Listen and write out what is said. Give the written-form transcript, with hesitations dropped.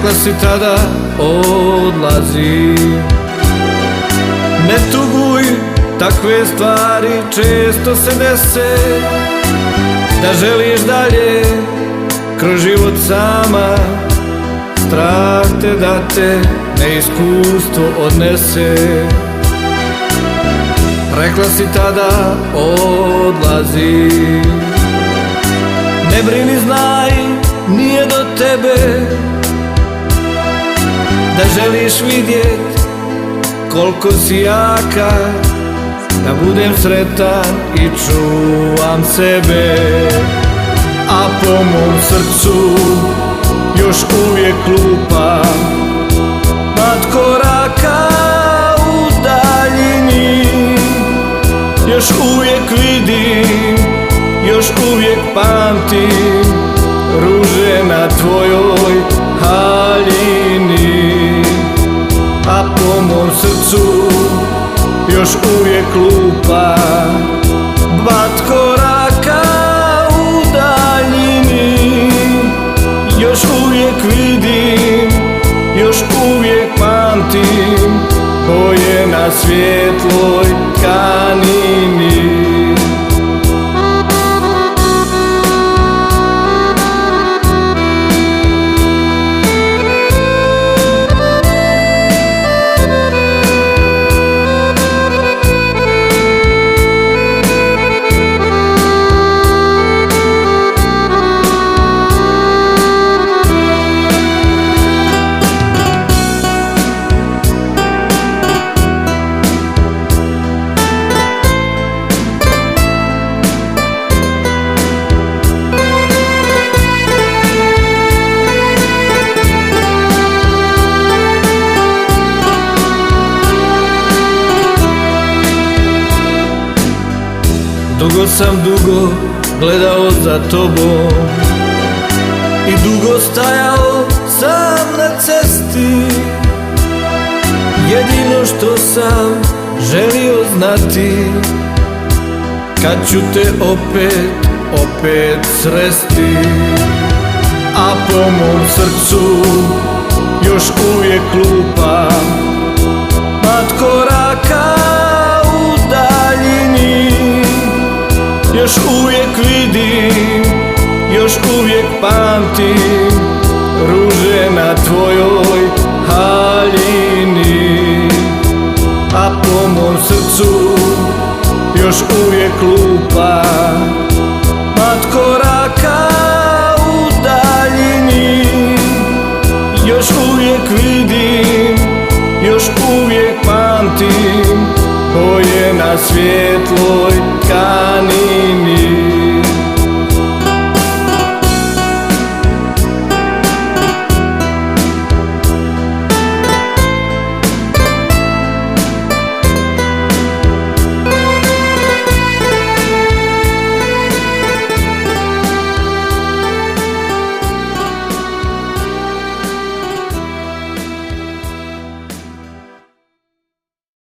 Rekla si tada odlazim. Ne tuguj, takve stvari često se dese, da želiš dalje kroz život sama. Strah te da te neiskustvo odnese. Rekla si tada odlazim. Ne brini, znaj, nije do tebe, da želiš vidjet koliko si jaka, da budem sretan i čuvam sebe. A po mom srcu još uvijek lupa mat koraka u daljini. Još uvijek vidim, još uvijek pamtim ruže na tvojoj haljini. A po mom srcu još uvijek lupa mat koraka u daljini. Još uvijek vidim, još uvijek pamtim boje na svjetloj tkanini. Dugo sam gledao za tobom i dugo stajao sam na cesti. Jedino što sam želio znati, kad ću te opet sresti. A po mom srcu još uvijek lupa mat koraka u daljini. Još uvijek vidim, još uvijek pamtim ruže na tvojoj haljini. A po mom srcu još uvijek lupa mat koraka u daljini. Još uvijek vidim, još uvijek pamtim boje na svjetloj tkanini.